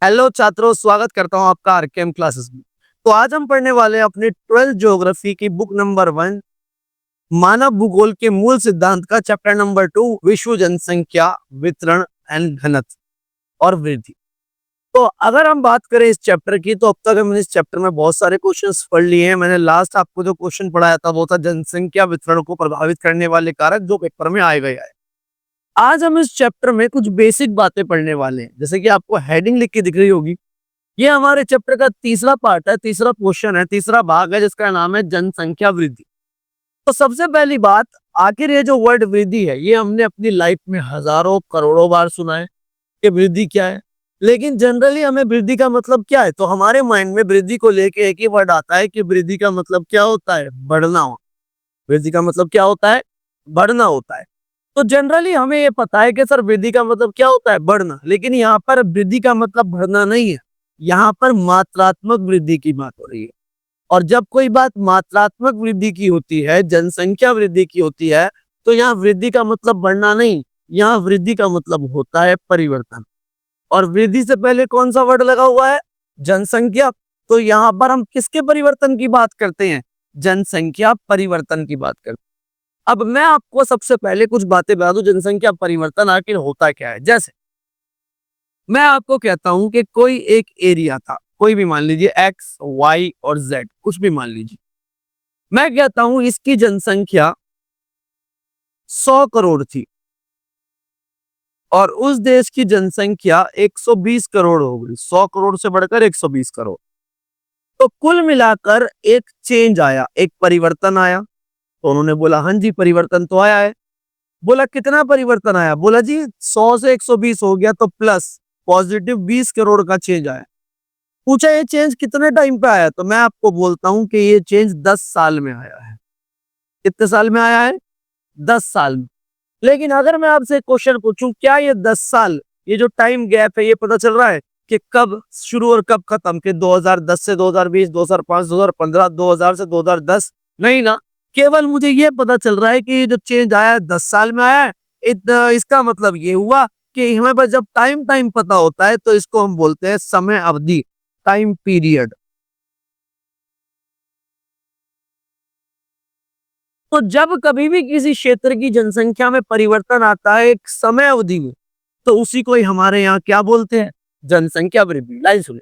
Hello छात्रों, स्वागत करता हूं आपका आरकेएम क्लासेस में। तो आज हम पढ़ने वाले हैं अपनी 12th ज्योग्राफी की बुक नंबर 1 मानव भूगोल के मूल सिद्धांत का चैप्टर नंबर 2 विश्व जनसंख्या वितरण एंड घनत्व और वृद्धि। तो अगर हम बात करें इस चैप्टर की, तो अब तक हमने इस चैप्टर में बहुत सारे क्वेश्चंस पढ़ लिए हैं। मैंने लास्ट आपको जो क्वेश्चन पढ़ाया था वो था जनसंख्या वितरण को प्रभावित करने वाले कारक जो पेपर में आए गए हैं। आज हम इस चैप्टर में कुछ बेसिक बातें पढ़ने वाले हैं। जैसे कि आपको हेडिंग लिख के दिख रही होगी, ये हमारे चैप्टर का तीसरा पार्ट है, तीसरा क्वेश्चन है, तीसरा भाग है, जिसका नाम है जनसंख्या वृद्धि। तो सबसे पहली बात, आखिर ये जो वर्ड वृद्धि है, ये हमने अपनी लाइफ में हजारों करोड़ों बार सुना है कि वृद्धि क्या है। लेकिन जनरली हमें वृद्धि का मतलब क्या है, तो हमारे माइंड में वृद्धि को लेके एक ही वर्ड आता है कि वृद्धि का मतलब क्या होता है, बढ़ना हो। वृद्धि का मतलब क्या होता है, बढ़ना होता है। तो जनरली हमें ये पता है कि सर वृद्धि का मतलब क्या होता है, बढ़ना। लेकिन यहाँ पर वृद्धि का मतलब बढ़ना नहीं है, यहाँ पर मात्रात्मक वृद्धि की बात हो रही है। और जब कोई बात मात्रात्मक वृद्धि की होती है, जनसंख्या वृद्धि की होती है, तो यहाँ वृद्धि का मतलब बढ़ना नहीं, यहाँ वृद्धि का मतलब होता है परिवर्तन। और वृद्धि से पहले कौन सा वर्ड लगा हुआ है, जनसंख्या। तो यहाँ पर हम किसके परिवर्तन की बात करते हैं, जनसंख्या परिवर्तन की बात करते हैं। अब मैं आपको सबसे पहले कुछ बातें बता दूं, जनसंख्या परिवर्तन आखिर होता क्या है। जैसे मैं आपको कहता हूं कि कोई एक एरिया था, कोई भी मान लीजिए एक्स वाई और जेड, कुछ भी मान लीजिए। मैं कहता हूं इसकी जनसंख्या 100 करोड़ थी और उस देश की जनसंख्या 120 करोड़ हो गई। 100 करोड़ से बढ़कर 120 करोड़। तो कुल मिलाकर एक चेंज आया, एक परिवर्तन आया। तो उन्होंने बोला हाँ जी परिवर्तन तो आया है। बोला कितना परिवर्तन आया, बोला जी 100 से 120 हो गया, तो प्लस पॉजिटिव 20 करोड़ का चेंज आया। पूछा ये चेंज कितने टाइम पे आया, तो मैं आपको बोलता हूं कि ये चेंज 10 साल में आया है। कितने साल में आया है, 10 साल में। लेकिन अगर मैं आपसे क्वेश्चन पूछूं, क्या ये 10 साल, ये जो टाइम गैप है, ये पता चल रहा है कि कब शुरू और कब खत्म, कि 2010 से 2020, 2005 2015, 2000 से 2010? नहीं ना। केवल मुझे ये पता चल रहा है कि ये जो चेंज आया है 10 साल में आया है। इसका मतलब ये हुआ कि हमें बस जब टाइम टाइम पता होता है तो इसको हम बोलते हैं समय अवधि, टाइम पीरियड। तो जब कभी भी किसी क्षेत्र की जनसंख्या में परिवर्तन आता है एक समय अवधि में, तो उसी को ही हमारे यहाँ क्या बोलते हैं, जनसंख्या वृद्धि। लाइन सुने,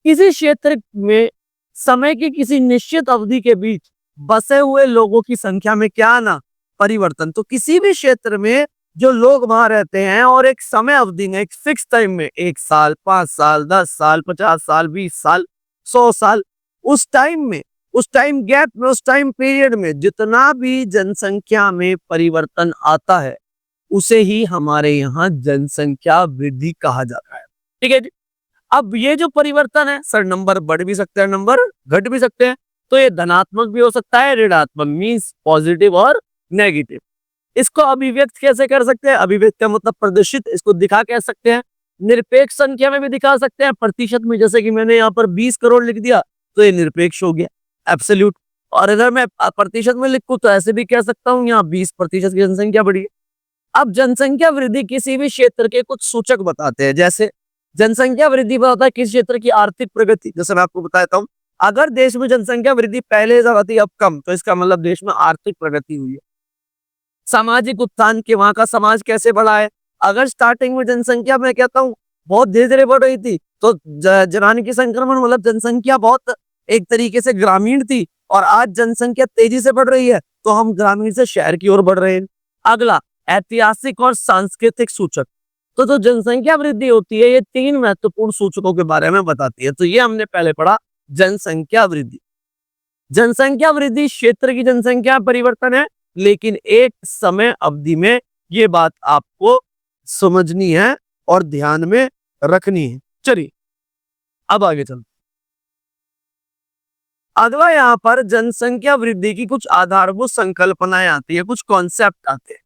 किसी क्षेत्र में समय की किसी निश्चित अवधि के बीच बसे हुए लोगों की संख्या में क्या आना, परिवर्तन। तो किसी भी क्षेत्र में जो लोग वहां रहते हैं और एक समय अवधि में, एक फिक्स टाइम में, 1 साल, 5 साल, 10 साल, 50 साल, 20 साल, 100 साल, उस टाइम में, उस टाइम गैप में, उस टाइम पीरियड में जितना भी जनसंख्या में परिवर्तन आता है, उसे ही हमारे यहाँ जनसंख्या वृद्धि कहा जाता है। ठीक है जी। अब ये जो परिवर्तन है सर, नंबर बढ़ भी सकते हैं, नंबर घट भी सकते हैं। तो ये धनात्मक भी हो सकता है, ऋणात्मक, मीन्स पॉजिटिव और नेगेटिव। इसको अभिव्यक्त कैसे कर सकते हैं, अभिव्यक्त का मतलब प्रदर्शित, इसको दिखा कह सकते हैं। निरपेक्ष संख्या में भी दिखा सकते हैं, प्रतिशत में। जैसे कि मैंने यहाँ पर 20 करोड़ लिख दिया तो ये निरपेक्ष हो गया, एब्सोल्यूट। और अगर मैं प्रतिशत में लिखूं तो ऐसे भी कह सकता हूँ यहाँ 20% की जनसंख्या बढ़ी है। अब जनसंख्या वृद्धि किसी भी क्षेत्र के कुछ सूचक बताते हैं। जैसे जनसंख्या वृद्धि बताता है किस क्षेत्र की आर्थिक प्रगति। जैसे मैं आपको बताता हूँ, अगर देश में जनसंख्या वृद्धि पहले ज्यादा थी अब कम, तो इसका मतलब देश में आर्थिक प्रगति हुई है। सामाजिक उत्थान, के वहां का समाज कैसे बढ़ा है। अगर स्टार्टिंग में जनसंख्या मैं कहता हूँ बहुत धीरे धीरे बढ़ रही थी, तो जनसांख्यिकी संक्रमण मतलब जनसंख्या बहुत एक तरीके से ग्रामीण थी, और आज जनसंख्या तेजी से बढ़ रही है, तो हम ग्रामीण से शहर की ओर बढ़ रहे हैं। अगला, ऐतिहासिक और सांस्कृतिक सूचक। तो जो जनसंख्या वृद्धि होती है, ये 3 महत्वपूर्ण सूचकों के बारे में बताती है। तो ये हमने पहले पढ़ा, जनसंख्या वृद्धि। जनसंख्या वृद्धि क्षेत्र की जनसंख्या परिवर्तन है, लेकिन एक समय अवधि में। ये बात आपको समझनी है और ध्यान में रखनी है। चलिए अब आगे चलते। अगला यहाँ पर जनसंख्या वृद्धि की कुछ आधारभूत संकल्पनाएं आती है, कुछ कॉन्सेप्ट आते हैं।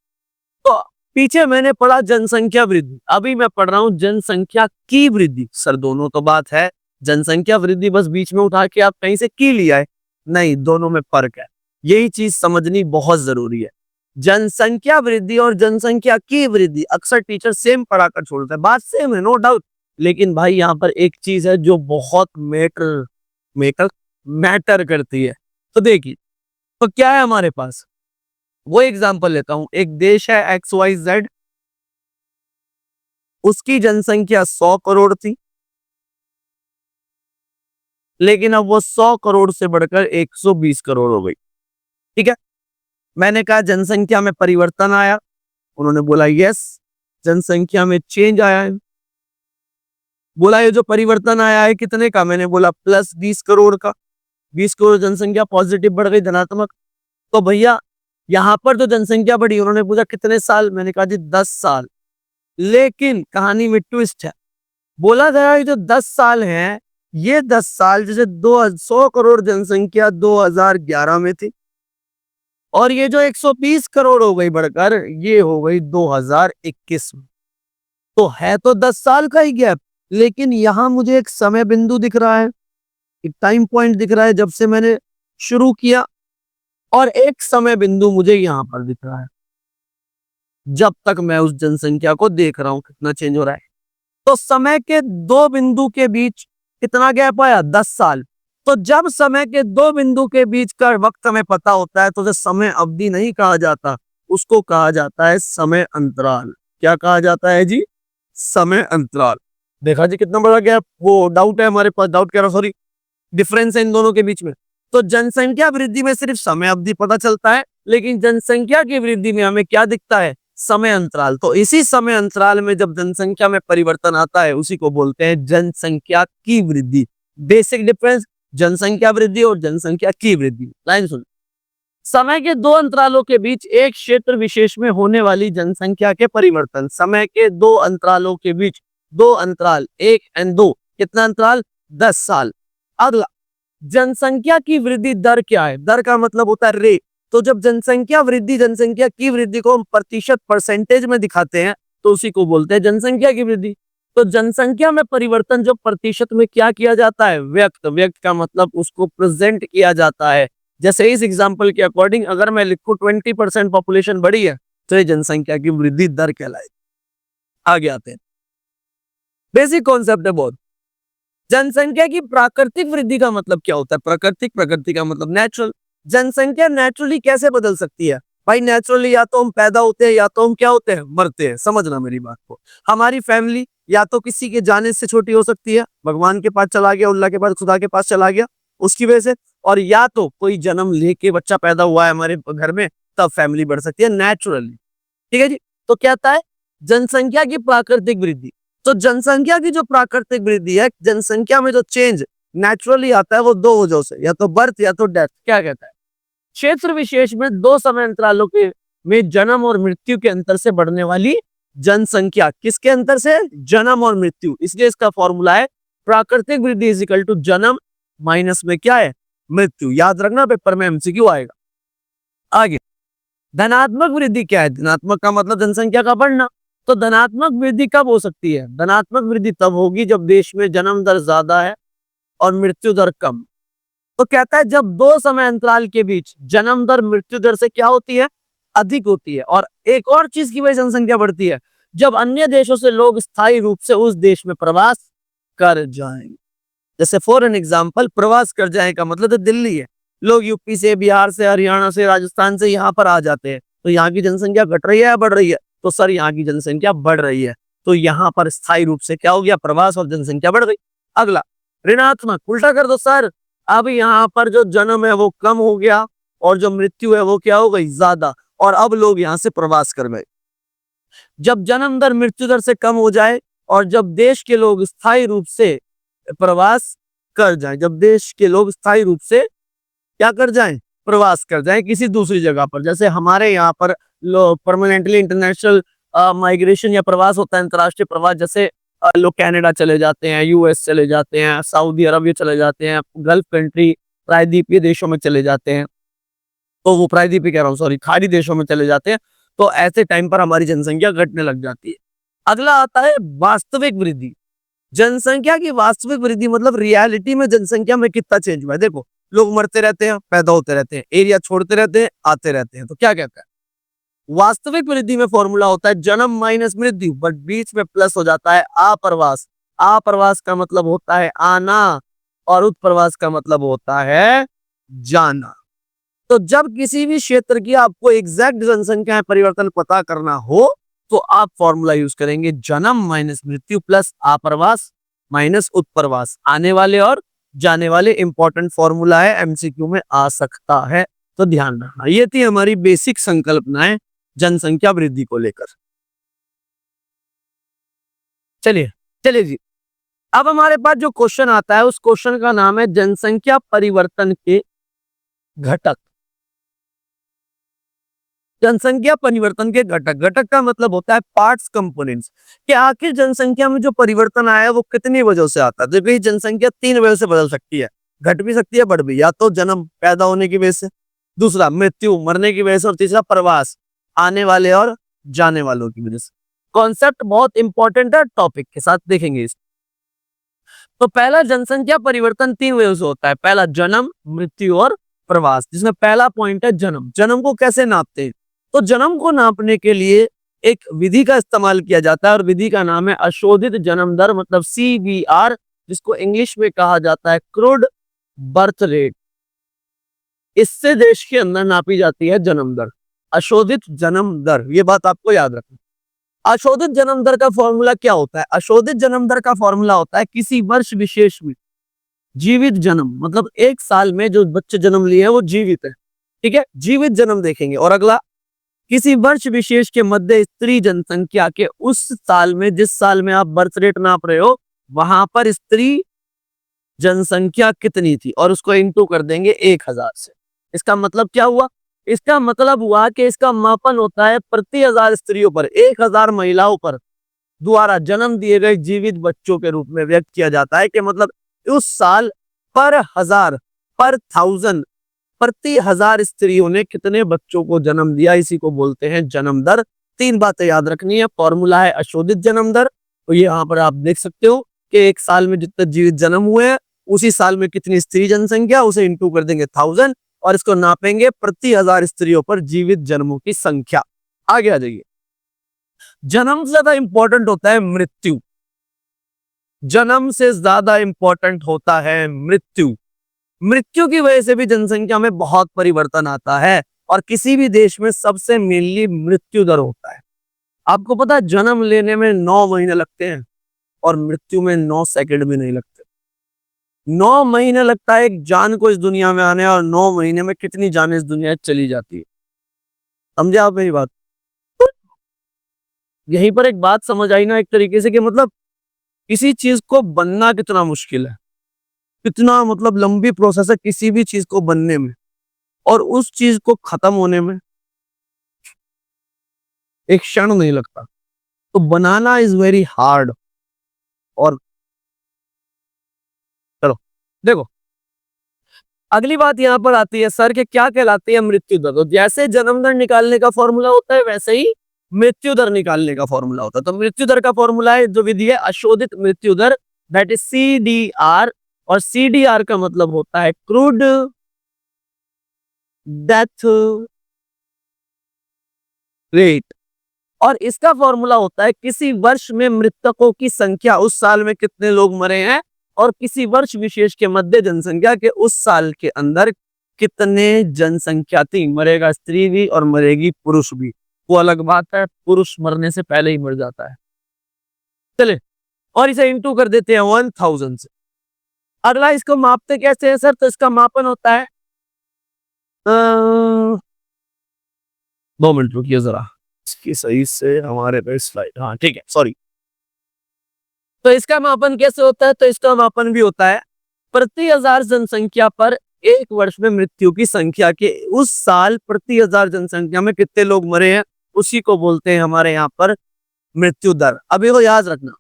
तो पीछे मैंने पढ़ा जनसंख्या वृद्धि, अभी मैं पढ़ रहा हूं जनसंख्या की वृद्धि। सर दोनों तो बात है, जनसंख्या वृद्धि बस बीच में उठा के आप कहीं से की लिया है, नहीं, दोनों में फर्क है। यही चीज समझनी बहुत जरूरी है। जनसंख्या वृद्धि और जनसंख्या की वृद्धि अक्सर टीचर सेम पढ़ाकर छोड़ते हैं, बात सेम है, नो डाउट। लेकिन भाई यहाँ पर एक चीज है जो बहुत मैटर मैटर करती है। तो देखिए, तो क्या है हमारे पास, वो एग्जांपल लेता हूं। एक देश है XYZ, उसकी जनसंख्या 100 करोड़ थी, लेकिन अब वो 100 करोड़ से बढ़कर 120 करोड़ हो गई। ठीक है, मैंने कहा जनसंख्या में परिवर्तन आया, उन्होंने बोला यस, जनसंख्या में चेंज आया है। बोला ये जो परिवर्तन आया है कितने का, मैंने बोला प्लस 20 करोड़ का। 20 करोड़ जनसंख्या पॉजिटिव बढ़ गई, धनात्मक। तो भैया यहां पर जो जनसंख्या बढ़ी, उन्होंने पूछा कितने साल, मैंने कहा जी 10 साल। लेकिन कहानी में ट्विस्ट है, बोला गया ये जो 10 साल है, ये 10 साल जैसे 200 करोड़ जनसंख्या 2011 में थी, और ये जो 120 करोड़ हो गई बढ़कर, ये हो गई 2021 में। तो है तो 10 साल का ही गैप, लेकिन यहां मुझे एक समय बिंदु दिख रहा है, एक टाइम पॉइंट दिख रहा है जब से मैंने शुरू किया, और एक समय बिंदु मुझे यहां पर दिख रहा है जब तक मैं उस जनसंख्या को देख रहा हूं कितना चेंज हो रहा है। तो समय के दो बिंदु के बीच कितना गैप आया, 10 साल। तो जब समय के दो बिंदु के बीच का वक्त हमें पता होता है, तो उसे समय अवधि नहीं कहा जाता, उसको कहा जाता है समय अंतराल। क्या कहा जाता है जी, समय अंतराल। देखा जी कितना बड़ा गैप, वो डाउट है हमारे पास, डाउट कह रहा सॉरी, डिफरेंस है इन दोनों के बीच में। तो जनसंख्या वृद्धि में सिर्फ समय अवधि पता चलता है, लेकिन जनसंख्या की वृद्धि में हमें क्या दिखता है, समय अंतराल। तो इसी समय अंतराल में जब जनसंख्या में परिवर्तन आता है, उसी को बोलते हैं जनसंख्या की वृद्धि। बेसिक डिफरेंस, जनसंख्या वृद्धि और जनसंख्या की वृद्धि। लाइन सुन, समय के दो अंतरालों के बीच एक क्षेत्र विशेष में होने वाली जनसंख्या के परिवर्तन। समय के दो अंतरालों के बीच, दो अंतराल, 1 एंड 2, कितना अंतराल, 10 साल। अगला, जनसंख्या की वृद्धि दर क्या है, दर का मतलब होता है रेट। तो जब जनसंख्या वृद्धि, जनसंख्या की वृद्धि को हम प्रतिशत, परसेंटेज में दिखाते हैं, तो उसी को बोलते हैं जनसंख्या की वृद्धि। तो जनसंख्या में परिवर्तन जो प्रतिशत में क्या किया जाता है, व्यक्त। व्यक्त का मतलब उसको प्रेजेंट किया जाता है। जैसे इस एग्जांपल के अकॉर्डिंग अगर मैं लिखूं 20% पॉपुलेशन बढ़ी है, तो ये जनसंख्या की वृद्धि दर कहलाएगी। आगे आते हैं, बेसिक कॉन्सेप्ट है बहुत। जनसंख्या की प्राकृतिक वृद्धि का मतलब क्या होता है, प्राकृतिक, प्रकृति का मतलब नेचुरल। जनसंख्या नेचुरली कैसे बदल सकती है भाई, नेचुरली या तो हम पैदा होते हैं या तो हम क्या होते हैं, मरते हैं। समझना मेरी बात को, हमारी फैमिली या तो किसी के जाने से छोटी हो सकती है, भगवान के पास चला गया, अल्लाह के पास, खुदा के पास चला गया उसकी वजह से, और या तो कोई जन्म लेके बच्चा पैदा हुआ है हमारे घर में, तब फैमिली बढ़ सकती है नेचुरली। ठीक है जी, तो क्या है जनसंख्या की प्राकृतिक वृद्धि। तो जनसंख्या की जो प्राकृतिक वृद्धि है, जनसंख्या में जो चेंज नेचुरली आता है, वो दो वजहों से, या तो बर्थ या तो डेथ। क्या कहता है, क्षेत्र विशेष में दो समय अंतरालों के में जन्म और मृत्यु के अंतर से बढ़ने वाली जनसंख्या। किसके अंतर से, जन्म और मृत्यु। इसलिए इसका फॉर्मूला है प्राकृतिक वृद्धि इज इक्वल टू जन्म माइनस में क्या है, मृत्यु। याद रखना, पेपर में एमसीक्यू आएगा। आगे, धनात्मक वृद्धि क्या है, धनात्मक का मतलब जनसंख्या का बढ़ना। तो धनात्मक वृद्धि कब हो सकती है, धनात्मक वृद्धि तब होगी जब देश में जन्म दर ज्यादा है और मृत्यु दर कम। तो कहता है जब दो समय अंतराल के बीच जन्म दर मृत्यु दर से क्या होती है, अधिक होती है। और एक और चीज की वजह जनसंख्या बढ़ती है, जब अन्य देशों से लोग स्थायी रूप से उस देश में प्रवास कर जाएंगे। जैसे फॉर एन एग्जाम्पल, प्रवास कर जाए का मतलब तो दिल्ली है, लोग यूपी से, बिहार से, हरियाणा से, राजस्थान से यहाँ पर आ जाते हैं, तो यहाँ की जनसंख्या घट रही है या बढ़ रही है, तो सर यहाँ की जनसंख्या बढ़ रही है। तो यहाँ पर स्थायी रूप से क्या हो गया, प्रवास, और जनसंख्या बढ़ गई। अगला, ऋणात्मक, उल्टा कर दो सर, अब यहाँ पर जो जन्म है वो कम हो गया और जो मृत्यु है वो क्या हो गई, ज्यादा, और अब लोग यहाँ से प्रवास कर गए। जब जन्म दर मृत्यु दर से कम हो जाए और जब देश के लोग स्थायी रूप से प्रवास कर जाएं, जब देश के लोग स्थायी रूप से क्या कर जाएं, प्रवास कर जाएं किसी दूसरी जगह पर। जैसे हमारे यहाँ पर परमानेंटली इंटरनेशनल माइग्रेशन या प्रवास होता है, अंतर्राष्ट्रीय प्रवास। जैसे लोग कनाडा चले जाते हैं, यूएस चले जाते हैं, सऊदी अरब चले जाते हैं, गल्फ कंट्री, प्रायद्वीपीय देशों में चले जाते हैं, तो वो प्रायद्वीपीय कह रहा हूँ सॉरी, खाड़ी देशों में चले जाते हैं। तो ऐसे टाइम पर हमारी जनसंख्या घटने लग जाती है। अगला आता है वास्तविक वृद्धि। जनसंख्या की वास्तविक वृद्धि मतलब रियलिटी में जनसंख्या में कितना चेंज हुआ है। देखो, लोग मरते रहते हैं, पैदा होते रहते हैं, एरिया छोड़ते रहते हैं, आते रहते हैं। तो क्या कहता है, वास्तविक वृद्धि में फॉर्मूला होता है जन्म माइनस मृत्यु, बट बीच में प्लस हो जाता है अप्रवास। आप्रवास का मतलब होता है आना और उत्प्रवास का मतलब होता है जाना। तो जब किसी भी क्षेत्र की आपको एग्जैक्ट जनसंख्या में परिवर्तन पता करना हो तो आप फॉर्मूला यूज करेंगे जन्म माइनस मृत्यु प्लस आप्रवास माइनस उत्प्रवास, आने वाले और जाने वाले। इंपॉर्टेंट फॉर्मूला है, एमसीक्यू में आ सकता है, तो ध्यान रखना। ये थी हमारी बेसिक संकल्पनाएं जनसंख्या वृद्धि को लेकर। चलिए चलिए जी, अब हमारे पास जो क्वेश्चन आता है उस क्वेश्चन का नाम है जनसंख्या परिवर्तन के घटक। जनसंख्या परिवर्तन के घटक, घटक का मतलब होता है पार्ट्स, कंपोनेंट्स, कि आखिर जनसंख्या में जो परिवर्तन आया है वो कितनी वजह से आता है। देखो ये जनसंख्या 3 वजह से बदल सकती है, घट भी सकती है, बढ़ भी। या तो जन्म, पैदा होने की वजह से, दूसरा मृत्यु, मरने की वजह से, और तीसरा प्रवास, आने वाले और जाने वालों की वजह से। कॉन्सेप्ट बहुत इंपॉर्टेंट है, टॉपिक के साथ देखेंगे इस। तो पहला, जनसंख्या परिवर्तन 3 वजह से होता है। पहला जन्म, मृत्यु और प्रवास, जिसमें पहला पॉइंट है जन्म। जन्म को कैसे नापते हैं? तो जन्म को नापने के लिए एक विधि का इस्तेमाल किया जाता है और विधि का नाम है अशोधित जन्म दर, मतलब CBR, जिसको इंग्लिश में कहा जाता है क्रूड बर्थ रेट। इससे देश के अंदर नापी जाती है जन्म दर, अशोधित जन्म दर। ये बात आपको याद रखना। अशोधित जन्म दर का फॉर्मूला क्या होता है? अशोधित जन्म दर का फॉर्मूला होता है किसी वर्ष विशेष में जीवित जन्म, मतलब एक साल में जो बच्चे जन्म लिए हैं वो जीवित है, ठीक है, जीवित जन्म देखेंगे। और अगला, किसी वर्ष विशेष के मध्य स्त्री जनसंख्या के उस साल में, जिस साल में आप बर्थ रेट नाप रहे हो, वहां पर स्त्री जनसंख्या कितनी थी, और उसको इंटू कर देंगे 1000 से। इसका मतलब क्या हुआ? इसका मतलब हुआ कि इसका मापन होता है प्रति 1000 स्त्रियों पर, 1000 महिलाओं पर द्वारा जन्म दिए गए जीवित बच्चों के रूप में व्यक्त किया जाता है। कि मतलब उस साल पर 1000, पर 1000, प्रति 1000 स्त्रियों ने कितने बच्चों को जन्म दिया, इसी को बोलते हैं जन्म दर। 3 बातें याद रखनी है। फॉर्मूला है अशोधित जन्म दर, तो ये यहाँ पर आप देख सकते हो कि एक साल में जितने जीवित जन्म हुए हैं उसी साल में कितनी स्त्री जनसंख्या, उसे इंटू कर देंगे 1000 और इसको नापेंगे प्रति 1000 स्त्रियों पर जीवित जन्मों की संख्या। आगे आ जाइए। जन्म से ज्यादा इंपॉर्टेंट होता है मृत्यु। जन्म से ज्यादा इंपॉर्टेंट होता है मृत्यु। मृत्यु की वजह से भी जनसंख्या में बहुत परिवर्तन आता है और किसी भी देश में सबसे मेनली मृत्यु दर होता है। आपको पता है जन्म लेने में 9 महीने लगते हैं और मृत्यु में 9 सेकंड भी नहीं लगते। 9 महीने लगता है एक जान को इस दुनिया में आने, और 9 महीने में कितनी जानें इस दुनिया में चली जाती है। समझे आप मेरी बात? यहीं पर एक बात समझ आई ना एक तरीके से, कि मतलब किसी चीज को बनना कितना मुश्किल है, कितना मतलब लंबी प्रोसेस है किसी भी चीज को बनने में, और उस चीज को खत्म होने में एक क्षण नहीं लगता। तो बनाना इज वेरी हार्ड। और चलो देखो, अगली बात यहां पर आती है सर कि क्या कहलाती है मृत्यु दर। तो जैसे जन्म दर निकालने का फॉर्मूला होता है वैसे ही मृत्यु दर निकालने का फॉर्मूला होता है। तो मृत्यु दर का फॉर्मूला है, जो विधि है अशोधित मृत्यु दर, दैट इज CDR। और CDR का मतलब होता है क्रूड डेथ रेट। और इसका फॉर्मूला होता है किसी वर्ष में मृतकों की संख्या, उस साल में कितने लोग मरे हैं, और किसी वर्ष विशेष के मध्य जनसंख्या के उस साल के अंदर कितने जनसंख्या थी। मरेगा स्त्री भी और मरेगी पुरुष भी, वो अलग बात है, पुरुष मरने से पहले ही मर जाता है। चले, और इसे इंटू कर देते हैं 1000 से। अगला, इसको मापते कैसे है सर? तो इसका मापन होता है 2 मिनट रुकिए जरा, इसकी सही से हमारे पे स्लाइड, हाँ ठीक है, सॉरी। तो इसका मापन कैसे होता है? तो इसका मापन भी होता है प्रति 1000 जनसंख्या पर एक वर्ष में मृत्यु की संख्या के उस साल प्रति 1000 जनसंख्या में कितने लोग मरे हैं, उसी को बोलते हैं हमारे यहाँ पर मृत्यु दर। अब ये याद रखना,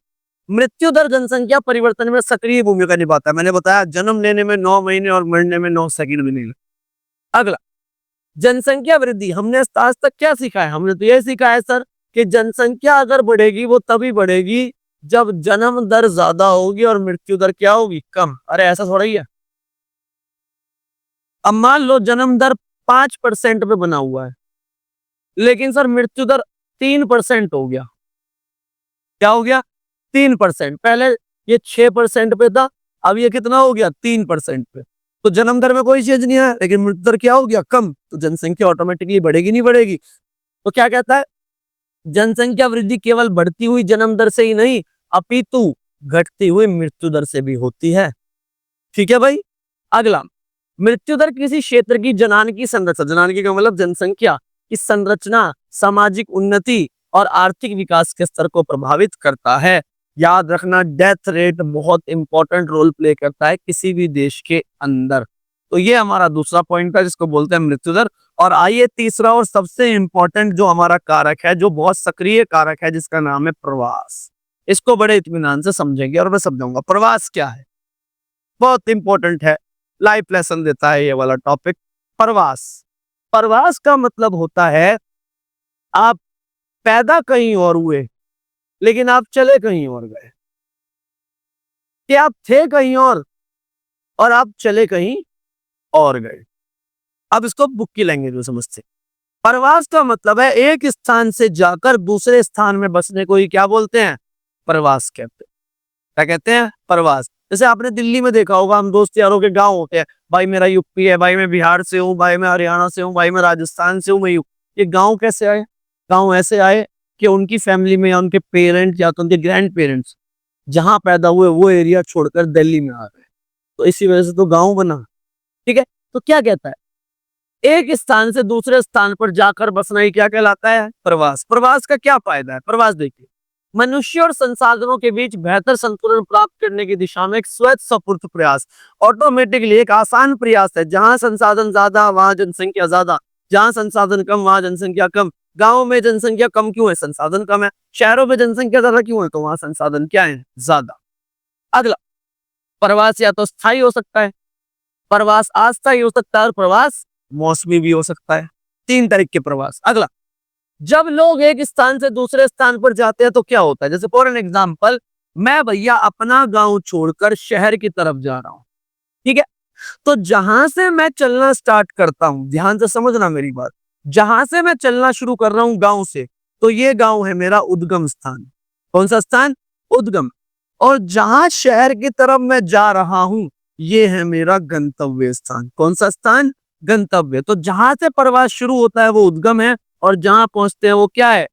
मृत्यु दर जनसंख्या परिवर्तन में सक्रिय भूमिका निभाता है। मैंने बताया जन्म लेने में 9 महीने और मरने में 9 सेकंड भी नहीं लगते। अगला, जनसंख्या वृद्धि। हमने आज तक क्या सीखा है? हमने तो यह सीखा है सर कि जनसंख्या अगर बढ़ेगी वो तभी बढ़ेगी जब जन्म दर ज्यादा होगी और मृत्यु दर क्या होगी? कम। अरे ऐसा थोड़ा ही है। अब मान लो जन्म दर 5% पे बना हुआ है, लेकिन सर मृत्यु दर 3% हो गया। क्या हो गया? 3%। पहले ये 6% पे था, अब ये कितना हो गया 3% पे। तो जन्म दर में कोई चेंज नहीं आया, लेकिन मृत्यु दर क्या हो गया कम, तो जनसंख्या ऑटोमेटिकली बढ़ेगी नहीं बढ़ेगी। तो क्या कहता है, जनसंख्या वृद्धि केवल बढ़ती हुई जन्म दर से ही नहीं अपितु घटती हुई मृत्यु दर से भी होती है। ठीक है भाई। अगला, मृत्यु दर किसी क्षेत्र की जनानकी संरचना, जनानकी का मतलब जनसंख्या की संरचना, सामाजिक उन्नति और आर्थिक विकास के स्तर को प्रभावित करता है। याद रखना, डेथ रेट बहुत इंपॉर्टेंट रोल प्ले करता है किसी भी देश के अंदर। तो ये हमारा दूसरा पॉइंट था जिसको बोलते हैं मृत्यु दर। और आइए तीसरा और सबसे इंपॉर्टेंट जो हमारा कारक है, जो बहुत सक्रिय कारक है, जिसका नाम है प्रवास। इसको बड़े इत्मीनान से समझेंगे और मैं समझाऊंगा प्रवास क्या है। बहुत इंपॉर्टेंट है, लाइफ लेसन देता है ये वाला टॉपिक। प्रवास, प्रवास का मतलब होता है आप पैदा कहीं और हुए लेकिन आप चले कहीं और गए, कि आप थे कहीं और आप चले कहीं और गए। अब इसको बुक की लैंग्वेज में समझते। प्रवास का मतलब है एक स्थान से जाकर दूसरे स्थान में बसने को ही क्या बोलते हैं, प्रवास कहते हैं। क्या कहते हैं, प्रवास। जैसे आपने दिल्ली में देखा होगा, हम दोस्त यारों के गांव होते हैं, भाई मेरा यूपी है, भाई मैं बिहार से हूँ, भाई मैं हरियाणा से हूँ, भाई मैं राजस्थान से हूँ, मैं ये गांव कैसे आए, गांव ऐसे आए कि उनकी फैमिली में या उनके पेरेंट्स या तो उनके ग्रैंड पेरेंट्स जहां पैदा हुए वो एरिया छोड़कर दिल्ली में आ गए, तो इसी वजह से तो गांव बना। ठीक है। तो क्या कहता है, एक स्थान से दूसरे स्थान पर जाकर बसना ही क्या कहलाता है, प्रवास। प्रवास का क्या फायदा है, प्रवास देखिए, मनुष्य और संसाधनों के बीच बेहतर संतुलन प्राप्त करने की दिशा में एक स्वतःस्फूर्त प्रयास, ऑटोमेटिकली एक आसान प्रयास है। जहां संसाधन ज्यादा वहां जनसंख्या ज्यादा, जहां संसाधन कम वहां जनसंख्या कम। गांव में जनसंख्या कम क्यों है, संसाधन कम है। शहरों में जनसंख्या ज्यादा क्यों है, तो वहां संसाधन क्या है, ज्यादा। अगला, प्रवास या तो स्थायी हो सकता है, प्रवास अस्थायी हो सकता है, और प्रवास मौसमी भी हो सकता है। 3 तरह के प्रवास। अगला, जब लोग एक स्थान से दूसरे स्थान पर जाते हैं तो क्या होता है, जैसे फॉर एन एग्जाम्पल, मैं भैया अपना गांव छोड़कर शहर की तरफ जा रहा हूं। ठीक है। तो जहां से मैं चलना स्टार्ट करता हूं, ध्यान से समझना मेरी बात, जहां से मैं चलना शुरू कर रहा हूं गांव से, तो ये गांव है मेरा उद्गम स्थान। कौन सा स्थान, उद्गम। और जहां शहर की तरफ मैं जा रहा हूं, ये है मेरा गंतव्य स्थान। कौन सा स्थान, गंतव्य। तो जहां से प्रवास शुरू होता है वो उद्गम है, और जहां पहुंचते हैं वो क्या है,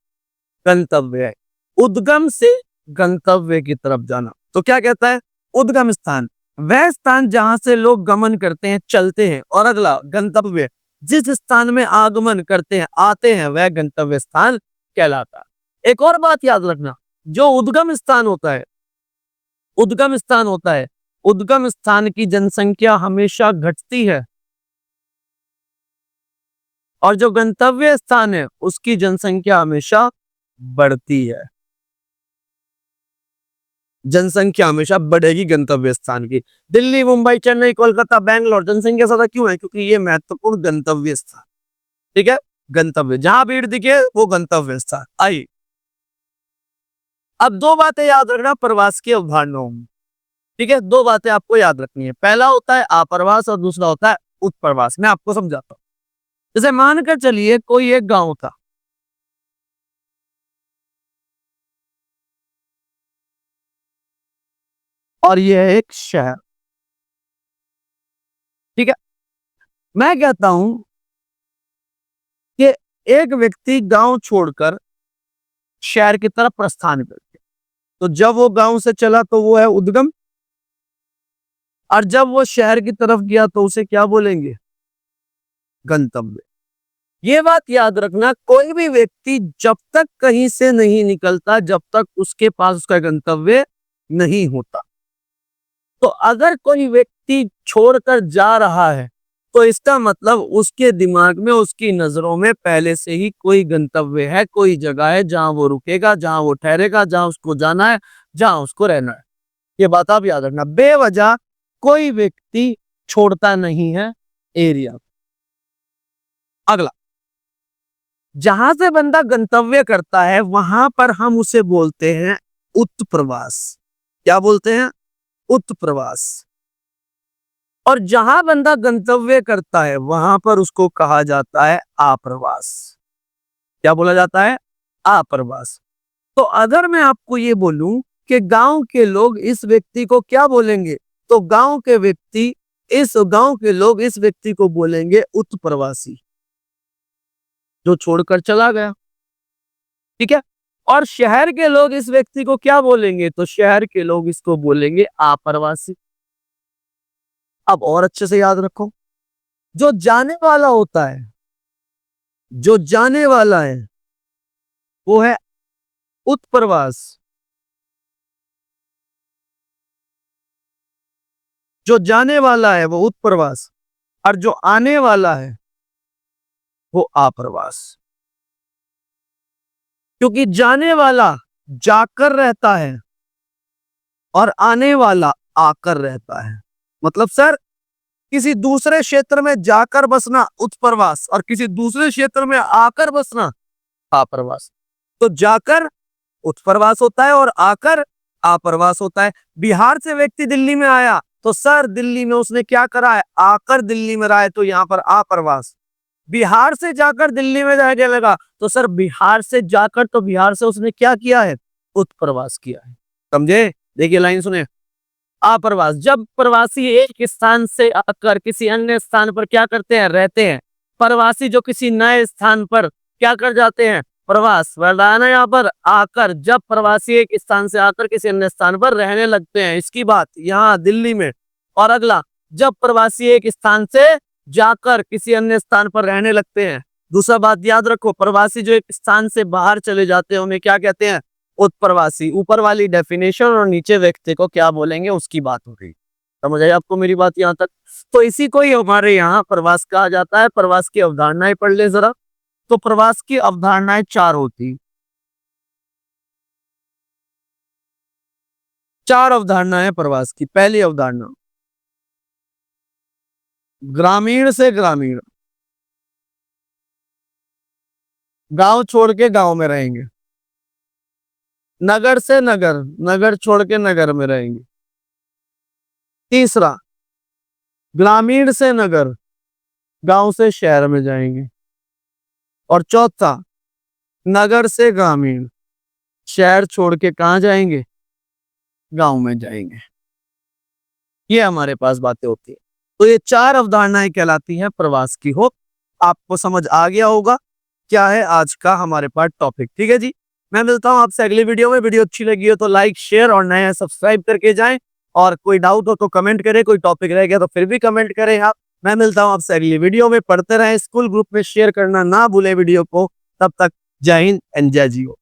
गंतव्य है। उद्गम से गंतव्य की तरफ जाना, तो क्या कहता है, उद्गम स्थान वह स्थान जहां से लोग गमन करते हैं, चलते हैं। और अगला, गंतव्य जिस स्थान में आगमन करते हैं, आते हैं, वह गंतव्य स्थान कहलाता है। एक और बात याद रखना, जो उद्गम स्थान होता है, उद्गम स्थान होता है, उद्गम स्थान की जनसंख्या हमेशा घटती है, और जो गंतव्य स्थान है उसकी जनसंख्या हमेशा बढ़ती है। जनसंख्या हमेशा बढ़ेगी गंतव्य स्थान की। दिल्ली, मुंबई, चेन्नई, कोलकाता, बैंगलोर, जनसंख्या ज्यादा क्यों है, क्योंकि ये महत्वपूर्ण गंतव्य स्थान। ठीक है, गंतव्य जहां भीड़ दिखे वो गंतव्य स्थान। आइए, अब 2 बातें याद रखना प्रवास की अवधारणाओं में। ठीक है, 2 बातें आपको याद रखनी है। पहला होता है आप्रवास और दूसरा होता है उत्प्रवास। मैं आपको समझाता हूं। जैसे मानकर चलिए कोई एक गांव था, और यह है एक शहर। ठीक है। मैं कहता हूं कि एक व्यक्ति गांव छोड़कर शहर की तरफ प्रस्थान कर गया, तो जब वो गांव से चला तो वो है उद्गम, और जब वो शहर की तरफ गया तो उसे क्या बोलेंगे, गंतव्य। ये बात याद रखना, कोई भी व्यक्ति जब तक कहीं से नहीं निकलता जब तक उसके पास उसका गंतव्य नहीं होता। तो अगर कोई व्यक्ति छोड़कर जा रहा है तो इसका मतलब उसके दिमाग में, उसकी नजरों में पहले से ही कोई गंतव्य है, कोई जगह है जहां वो रुकेगा, जहां वो ठहरेगा, जहां उसको जाना है, जहां उसको रहना है। ये बात आप याद रखना, बेवजह कोई व्यक्ति छोड़ता नहीं है एरिया। अगला, जहां से बंदा गंतव्य करता है वहां पर हम उसे बोलते हैं उत्प्रवास। क्या बोलते हैं, उत्प्रवास। और जहां बंदा गंतव्य करता है वहां पर उसको कहा जाता है आप्रवास। क्या बोला जाता है, आप्रवास। तो अगर मैं आपको ये बोलूं कि गांव के लोग इस व्यक्ति को क्या बोलेंगे, तो गांव के लोग इस व्यक्ति को बोलेंगे उत्प्रवासी, जो छोड़कर चला गया। ठीक है। और शहर के लोग इस व्यक्ति को क्या बोलेंगे, तो शहर के लोग इसको बोलेंगे आप्रवासी। अब और अच्छे से याद रखो, जो जाने वाला होता है, जो जाने वाला है वो है उत्प्रवास, जो जाने वाला है वो उत्प्रवास, और जो आने वाला है वो आप्रवास। क्योंकि जाने वाला जाकर रहता है और आने वाला आकर रहता है। मतलब सर, किसी दूसरे क्षेत्र में जाकर बसना उत्प्रवास और किसी दूसरे क्षेत्र में आकर बसना आप्रवास। तो जाकर उत्प्रवास होता है और आकर आप्रवास होता है। बिहार से व्यक्ति दिल्ली में आया तो सर दिल्ली में उसने क्या करा है, आकर दिल्ली में रहा है, तो यहां पर आप्रवास। बिहार से जाकर दिल्ली में रहने लगा तो सर बिहार से जाकर, तो बिहार से उसने क्या किया है, उत्प्रवास किया है। समझे? देखिए लाइन सुने, आप्रवास, जब प्रवासी एक स्थान से आकर किसी अन्य स्थान पर क्या करते हैं, रहते हैं। प्रवासी जो किसी नए स्थान पर क्या कर जाते हैं, प्रवास। वरदान है यहाँ पर आकर, जब प्रवासी एक स्थान से आकर किसी अन्य स्थान पर रहने लगते हैं, इसकी बात यहाँ दिल्ली में। और अगला, जब प्रवासी एक स्थान से जाकर किसी अन्य स्थान पर रहने लगते हैं। दूसरा बात याद रखो, प्रवासी जो एक स्थान से बाहर चले जाते हैं उन्हें क्या कहते हैं, उत्प्रवासी। ऊपर वाली डेफिनेशन और नीचे व्यक्ति को क्या बोलेंगे उसकी बात हो गई। समझ आई आपको मेरी बात यहाँ तक? तो इसी को ही हमारे यहाँ प्रवास कहा जाता है। प्रवास की अवधारणाएं पढ़ ले जरा। तो प्रवास की अवधारणाएं 4 होती, 4 अवधारणाएं है प्रवास की। पहली अवधारणा, ग्रामीण से ग्रामीण, गांव छोड़ के गांव में रहेंगे। नगर से नगर, नगर छोड़ के नगर में रहेंगे। तीसरा, ग्रामीण से नगर, गांव से शहर में जाएंगे। और चौथा, नगर से ग्रामीण, शहर छोड़ के कहां जाएंगे, गांव में जाएंगे। ये हमारे पास बातें होती है। तो ये 4 अवधारणाएं कहलाती हैं प्रवास की। हो आपको समझ आ गया होगा क्या है आज का हमारे पास टॉपिक। ठीक है जी, मैं मिलता हूं आपसे अगली वीडियो में। वीडियो अच्छी लगी हो तो लाइक शेयर और नया सब्सक्राइब करके जाएं। और कोई डाउट हो तो कमेंट करें, कोई टॉपिक रह गया तो फिर भी कमेंट करें आप। मैं मिलता हूं आपसे अगली वीडियो में। पढ़ते रहें, स्कूल ग्रुप में शेयर करना ना भूलें वीडियो को। तब तक जय हिंद एंड जय जियो।